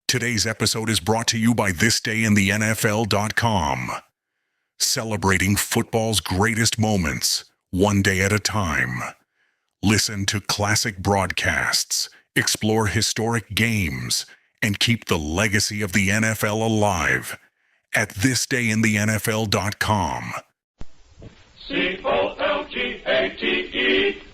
Today's episode is brought to you by thisdayinthenfl.com. Celebrating football's greatest moments, one day at a time. Listen to classic broadcasts, explore historic games, and keep the legacy of the NFL alive at thisdayinthenfl.com. C-O-L-G-A-T-E,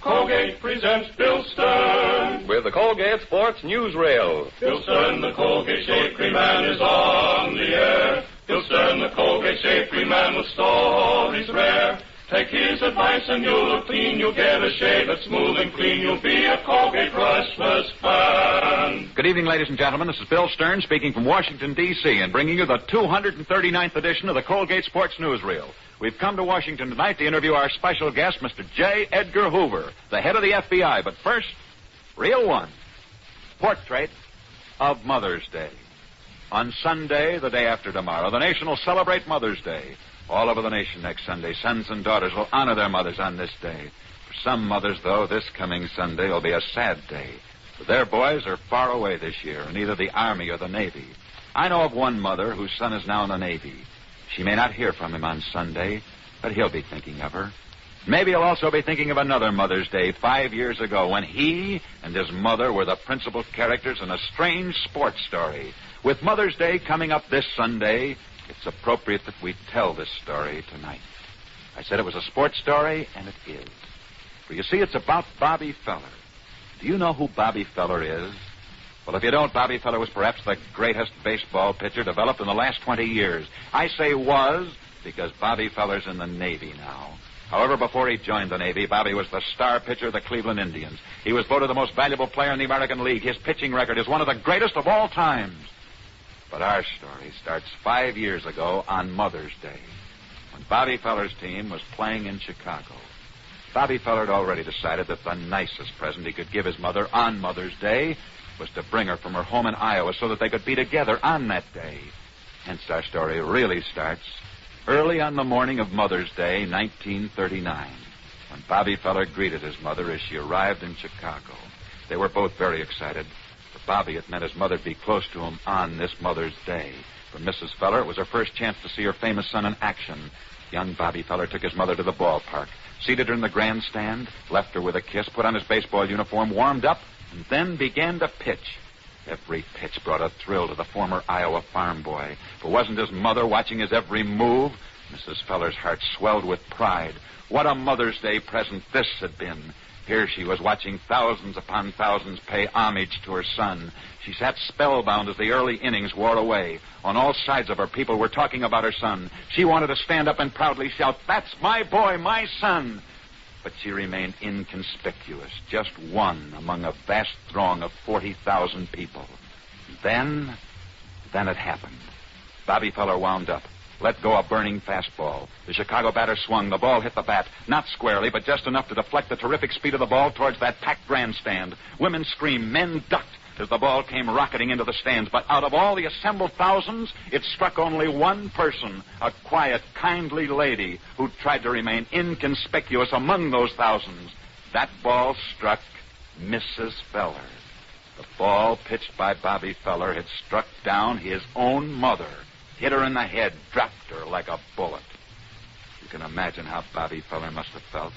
Colgate presents Bill Stern. With the Colgate Sports Newsreel. Bill Stern, the Colgate Shave Cream Man, is on the air. Bill Stern, the Colgate Shave Cream Man, with stories rare. Take his advice and you'll look clean. You'll get a shave that's smooth and clean. You'll be a Colgate Christmas fan. Good evening, ladies and gentlemen. This is Bill Stern speaking from Washington, D.C. and bringing you the 239th edition of the Colgate Sports Newsreel. We've come to Washington tonight to interview our special guest, Mr. J. Edgar Hoover, the head of the FBI. But first, Reel 1, Portrait of Mother's Day. On Sunday, the day after tomorrow, the nation will celebrate Mother's Day. All over the nation next Sunday, sons and daughters will honor their mothers on this day. For some mothers, though, this coming Sunday will be a sad day. For their boys are far away this year in either the Army or the Navy. I know of one mother whose son is now in the Navy. She may not hear from him on Sunday, but he'll be thinking of her. Maybe he'll also be thinking of another Mother's Day 5 years ago when he and his mother were the principal characters in a strange sports story. With Mother's Day coming up this Sunday, it's appropriate that we tell this story tonight. I said it was a sports story, and it is. For you see, it's about Bobby Feller. Do you know who Bobby Feller is? Well, if you don't, Bobby Feller was perhaps the greatest baseball pitcher developed in the last 20 years. I say was because Bobby Feller's in the Navy now. However, before he joined the Navy, Bobby was the star pitcher of the Cleveland Indians. He was voted the most valuable player in the American League. His pitching record is one of the greatest of all times. But our story starts 5 years ago on Mother's Day, when Bobby Feller's team was playing in Chicago. Bobby Feller had already decided that the nicest present he could give his mother on Mother's Day was to bring her from her home in Iowa so that they could be together on that day. Hence, our story really starts early on the morning of Mother's Day, 1939, when Bobby Feller greeted his mother as she arrived in Chicago. They were both very excited. For Bobby, it meant his mother'd be close to him on this Mother's Day. For Mrs. Feller, it was her first chance to see her famous son in action. Young Bobby Feller took his mother to the ballpark, seated her in the grandstand, left her with a kiss, put on his baseball uniform, warmed up, and then began to pitch. Every pitch brought a thrill to the former Iowa farm boy. For wasn't his mother watching his every move? Mrs. Feller's heart swelled with pride. What a Mother's Day present this had been. Here she was watching thousands upon thousands pay homage to her son. She sat spellbound as the early innings wore away. On all sides of her, people were talking about her son. She wanted to stand up and proudly shout, "That's my boy, my son!" But she remained inconspicuous, just one among a vast throng of 40,000 people. Then it happened. Bobby Feller wound up, let go a burning fastball. The Chicago batter swung. The ball hit the bat, not squarely, but just enough to deflect the terrific speed of the ball towards that packed grandstand. Women screamed, men ducked as the ball came rocketing into the stands. But out of all the assembled thousands, it struck only one person, a quiet, kindly lady who tried to remain inconspicuous among those thousands. That ball struck Mrs. Feller. The ball pitched by Bobby Feller had struck down his own mother, hit her in the head, dropped her like a bullet. You can imagine how Bobby Feller must have felt.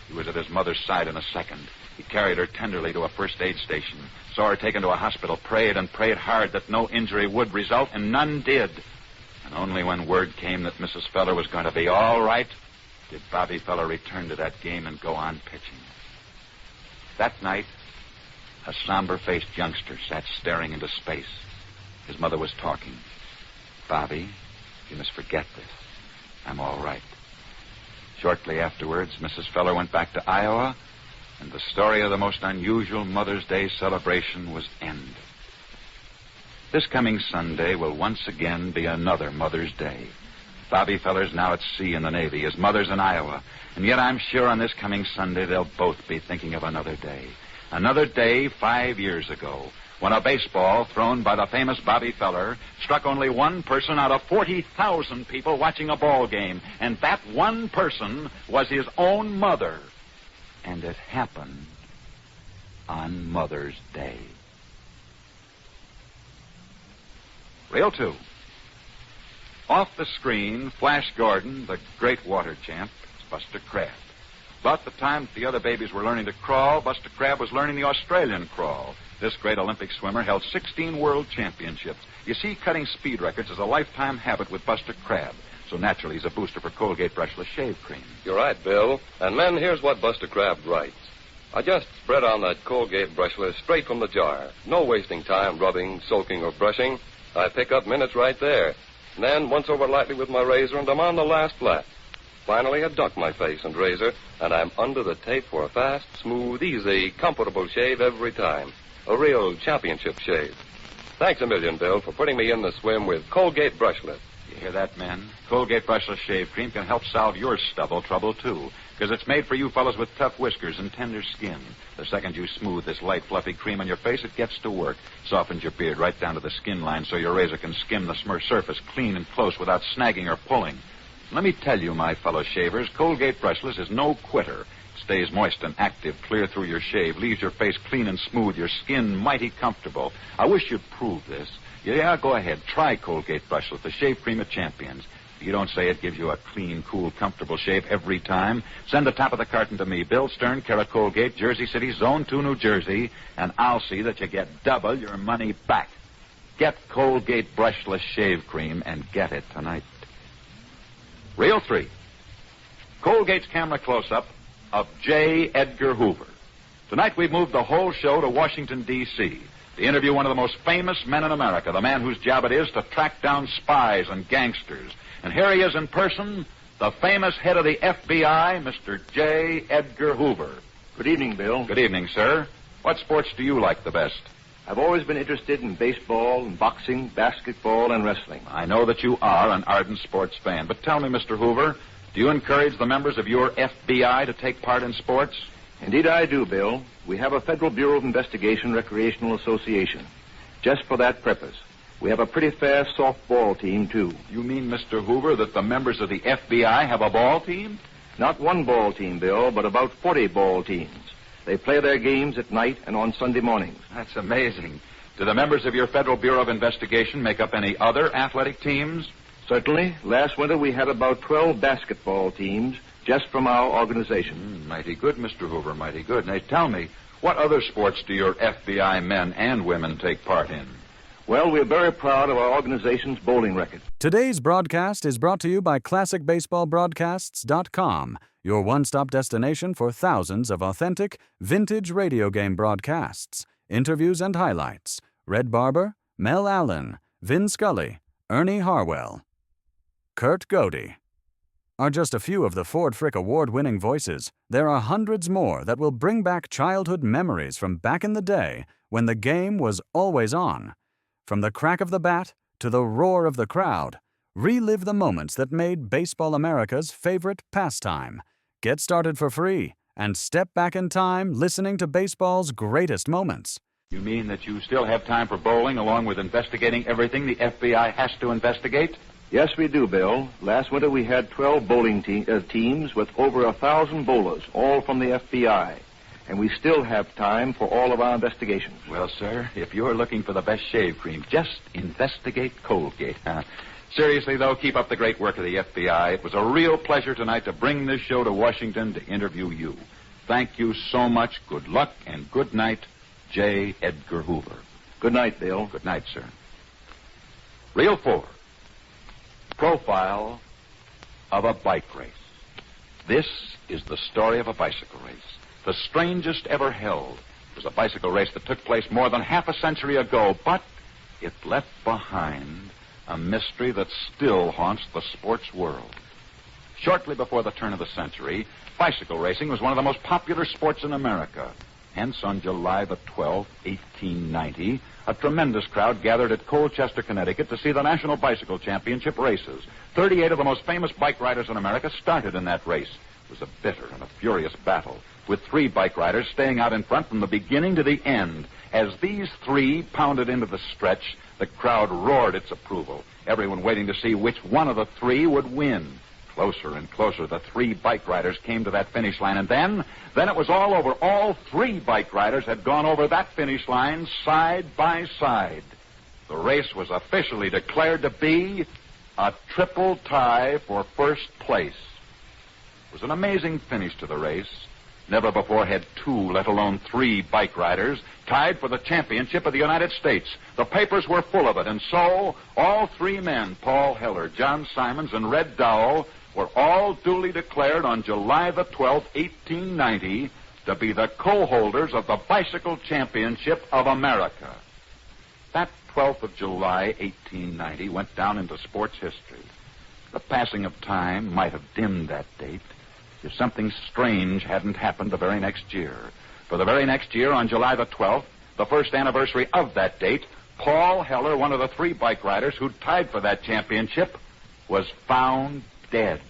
He was at his mother's side in a second. He carried her tenderly to a first aid station, saw her taken to a hospital, prayed and prayed hard that no injury would result, and none did. And only when word came that Mrs. Feller was going to be all right did Bobby Feller return to that game and go on pitching. That night, a somber-faced youngster sat staring into space. His mother was talking. "Bobby, you must forget this. I'm all right." Shortly afterwards, Mrs. Feller went back to Iowa, and the story of the most unusual Mother's Day celebration was ended. This coming Sunday will once again be another Mother's Day. Bobby Feller's now at sea in the Navy. His mother's in Iowa. And yet I'm sure on this coming Sunday they'll both be thinking of another day. Another day 5 years ago, when a baseball thrown by the famous Bobby Feller struck only one person out of 40,000 people watching a ball game. And that one person was his own mother. And it happened on Mother's Day. Reel 2. Off the screen, Flash Gordon, the great water champ, is Buster Crabbe. About the time the other babies were learning to crawl, Buster Crabbe was learning the Australian crawl. This great Olympic swimmer held 16 world championships. You see, cutting speed records is a lifetime habit with Buster Crabbe. So naturally, he's a booster for Colgate Brushless Shave Cream. You're right, Bill. And, men, here's what Buster Crabbe writes. I just spread on that Colgate Brushless straight from the jar. No wasting time rubbing, soaking, or brushing. I pick up minutes right there. And then once over lightly with my razor, and I'm on the last flat. Finally, I duck my face and razor, and I'm under the tape for a fast, smooth, easy, comfortable shave every time. A real championship shave. Thanks a million, Bill, for putting me in the swim with Colgate Brushless. You hear that, men? Colgate Brushless Shave Cream can help solve your stubble trouble, too, because it's made for you fellas with tough whiskers and tender skin. The second you smooth this light, fluffy cream on your face, it gets to work. Softens your beard right down to the skin line so your razor can skim the surface clean and close without snagging or pulling. Let me tell you, my fellow shavers, Colgate Brushless is no quitter. It stays moist and active clear through your shave, leaves your face clean and smooth, your skin mighty comfortable. I wish you'd prove this. Yeah, go ahead. Try Colgate Brushless, the shave cream of champions. If you don't say it gives you a clean, cool, comfortable shave every time, send the top of the carton to me, Bill Stern, care of Colgate, Jersey City, Zone 2, New Jersey, and I'll see that you get double your money back. Get Colgate Brushless Shave Cream and get it tonight. Reel 3. Colgate's camera close-up of J. Edgar Hoover. Tonight we've moved the whole show to Washington, D.C., to interview one of the most famous men in America, the man whose job it is to track down spies and gangsters. And here he is in person, the famous head of the FBI, Mr. J. Edgar Hoover. Good evening, Bill. Good evening, sir. What sports do you like the best? I've always been interested in baseball and boxing, basketball, and wrestling. I know that you are an ardent sports fan, but tell me, Mr. Hoover, do you encourage the members of your FBI to take part in sports? Indeed I do, Bill. We have a Federal Bureau of Investigation Recreational Association. Just for that purpose. We have a pretty fast softball team, too. You mean, Mr. Hoover, that the members of the FBI have a ball team? Not one ball team, Bill, but about 40 ball teams. They play their games at night and on Sunday mornings. That's amazing. Do the members of your Federal Bureau of Investigation make up any other athletic teams? Certainly. Last winter we had about 12 basketball teams just from our organization. Mighty good, Mr. Hoover, mighty good. Now, tell me, what other sports do your FBI men and women take part in? Well, we're very proud of our organization's bowling record. Today's broadcast is brought to you by ClassicBaseballBroadcasts.com, your one-stop destination for thousands of authentic, vintage radio game broadcasts, interviews and highlights. Red Barber, Mel Allen, Vin Scully, Ernie Harwell, Kurt Godey are just a few of the Ford Frick award-winning voices. There are hundreds more that will bring back childhood memories from back in the day when the game was always on. From the crack of the bat to the roar of the crowd, relive the moments that made Baseball America's favorite pastime. Get started for free and step back in time listening to baseball's greatest moments. You mean that you still have time for bowling along with investigating everything the FBI has to investigate? Yes, we do, Bill. Last winter we had 12 bowling teams with over 1,000 bowlers, all from the FBI. And we still have time for all of our investigations. Well, sir, if you're looking for the best shave cream, just investigate Colgate. Seriously, though, keep up the great work of the FBI. It was a real pleasure tonight to bring this show to Washington to interview you. Thank you so much. Good luck and good night, J. Edgar Hoover. Good night, Bill. Good night, sir. Reel 4. Profile of a bike race. This is the story of a bicycle race, the strangest ever held. It was a bicycle race that took place more than half a century ago, but it left behind a mystery that still haunts the sports world. Shortly before the turn of the century, bicycle racing was one of the most popular sports in America. Hence, on July the 12th, 1890, a tremendous crowd gathered at Colchester, Connecticut to see the National Bicycle Championship races. 38 of the most famous bike riders in America started in that race. It was a bitter and a furious battle, with 3 bike riders staying out in front from the beginning to the end. As these 3 pounded into the stretch, the crowd roared its approval, everyone waiting to see which one of the 3 would win. Closer and closer, the 3 bike riders came to that finish line, and then it was all over. All 3 bike riders had gone over that finish line side by side. the race was officially declared to be a triple tie for first place. It was an amazing finish to the race. Never before had two, let alone three, bike riders tied for the championship of the United States. The papers were full of it, and so all three men, Paul Heller, John Simons, and Red Dowell, were all duly declared on July the 12th, 1890, to be the co-holders of the Bicycle Championship of America. That 12th of July, 1890, went down into sports history. The passing of time might have dimmed that date if something strange hadn't happened the very next year. For the very next year, on July the 12th, the first anniversary of that date, Paul Heller, one of the three bike riders who tied for that championship, was found dead.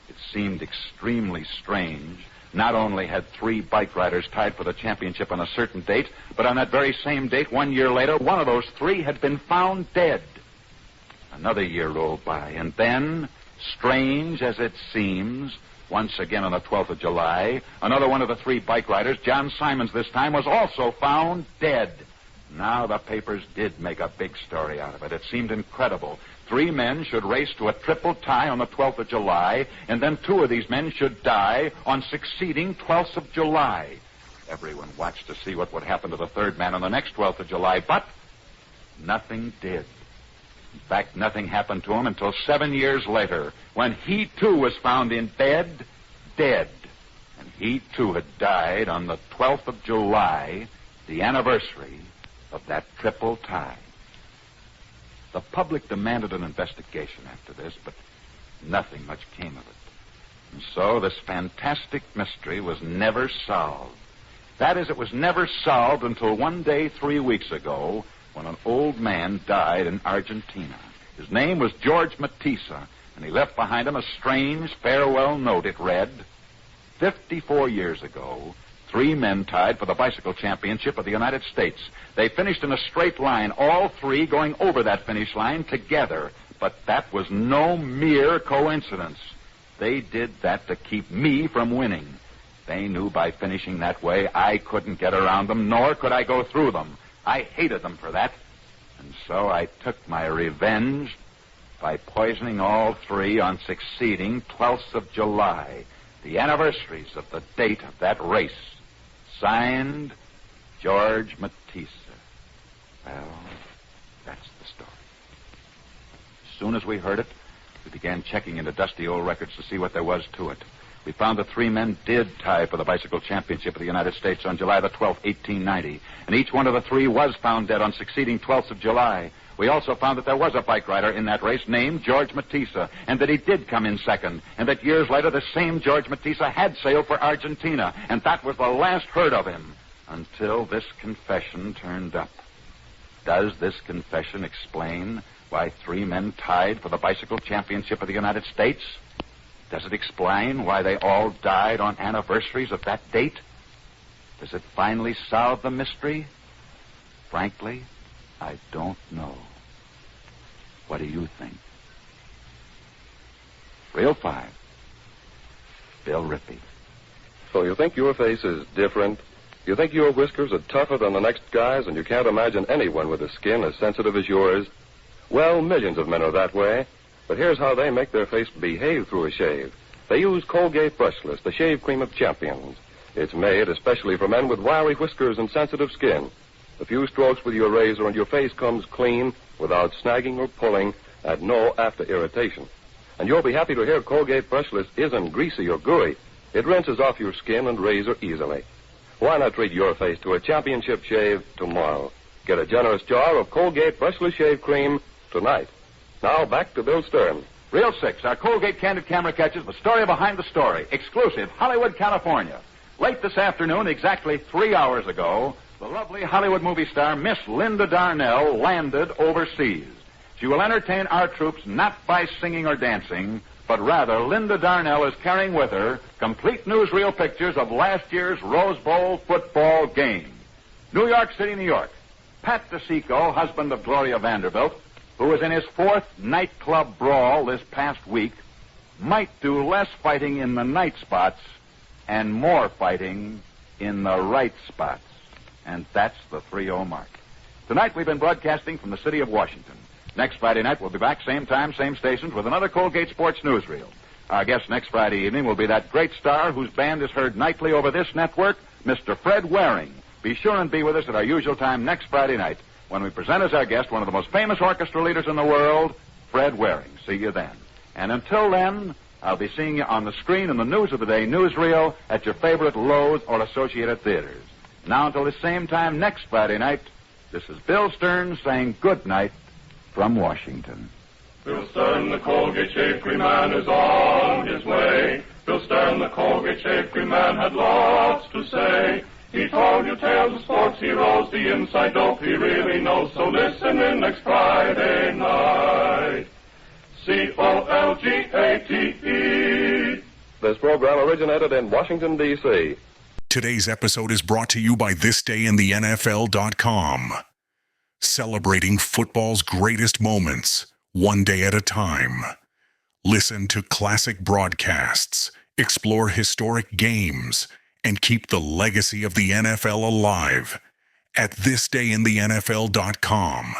It seemed extremely strange. Not only had three bike riders tied for the championship on a certain date, but on that very same date, 1 year later, one of those three had been found dead. Another year rolled by, and then, strange as it seems, once again on the 12th of July, another one of the three bike riders, John Simons this time, was also found dead. Now the papers did make a big story out of it. It seemed incredible. Three men should race to a triple tie on the 12th of July, and then two of these men should die on succeeding 12th of July. Everyone watched to see what would happen to the third man on the next 12th of July, but nothing did. In fact, nothing happened to him until 7 years later, when he too was found in bed, dead. And he too had died on the 12th of July, the anniversary of that triple tie. The public demanded an investigation after this, but nothing much came of it. And so this fantastic mystery was never solved. That is, it was never solved until one day 3 weeks ago, when an old man died in Argentina. His name was George Matissa, and he left behind him a strange farewell note. It read, 54 years ago, three men tied for the bicycle championship of the United States. They finished in a straight line, all three going over that finish line together. But that was no mere coincidence. They did that to keep me from winning. They knew by finishing that way I couldn't get around them, nor could I go through them. I hated them for that, and so I took my revenge by poisoning all three on succeeding 12th of July, the anniversaries of the date of that race. Signed, George Matissa. Well, that's the story. As soon as we heard it, we began checking into dusty old records to see what there was to it. We found that three men did tie for the Bicycle Championship of the United States on July the 12th, 1890. And each one of the three was found dead on succeeding 12th of July. We also found that there was a bike rider in that race named George Matissa, and that he did come in second, and that years later the same George Matissa had sailed for Argentina, and that was the last heard of him until this confession turned up. Does this confession explain why three men tied for the Bicycle Championship of the United States? Does it explain why they all died on anniversaries of that date? Does it finally solve the mystery? Frankly, I don't know. What do you think? Reel 5. Bill Rippey. So you think your face is different? You think your whiskers are tougher than the next guy's, and you can't imagine anyone with a skin as sensitive as yours? Well, millions of men are that way. But here's how they make their face behave through a shave. They use Colgate Brushless, the shave cream of champions. It's made especially for men with wiry whiskers and sensitive skin. A few strokes with your razor and your face comes clean without snagging or pulling and no after irritation. And you'll be happy to hear Colgate Brushless isn't greasy or gooey. It rinses off your skin and razor easily. Why not treat your face to a championship shave tomorrow? Get a generous jar of Colgate Brushless Shave Cream tonight. Now, back to Bill Stern. Reel 6, our Colgate Candid Camera catches the story behind the story. Exclusive, Hollywood, California. Late this afternoon, exactly 3 hours ago, the lovely Hollywood movie star Miss Linda Darnell landed overseas. She will entertain our troops not by singing or dancing, but rather Linda Darnell is carrying with her complete newsreel pictures of last year's Rose Bowl football game. New York City, New York. Pat DeSico, husband of Gloria Vanderbilt, who was in his fourth nightclub brawl this past week, might do less fighting in the night spots and more fighting in the right spots. And that's the 3-0 mark. Tonight we've been broadcasting from the city of Washington. Next Friday night we'll be back, same time, same stations, with another Colgate Sports Newsreel. Our guest next Friday evening will be that great star whose band is heard nightly over this network, Mr. Fred Waring. Be sure and be with us at our usual time next Friday night when we present as our guest one of the most famous orchestra leaders in the world, Fred Waring. See you then. And until then, I'll be seeing you on the screen in the News of the Day newsreel at your favorite Lowe's or Associated theaters. Now until the same time next Friday night, this is Bill Stern saying good night from Washington. Bill Stern, the Colgate Shapery man, is on his way. Bill Stern, the Colgate Shapery man, had lots to say. He told you tales of sports heroes, the inside dope he really knows. So listen in next Friday night. Colgate. This program originated in Washington, D.C. Today's episode is brought to you by ThisDayInTheNFL.com. Celebrating football's greatest moments, one day at a time. Listen to classic broadcasts, explore historic games, and keep the legacy of the NFL alive at ThisDayInTheNFL.com.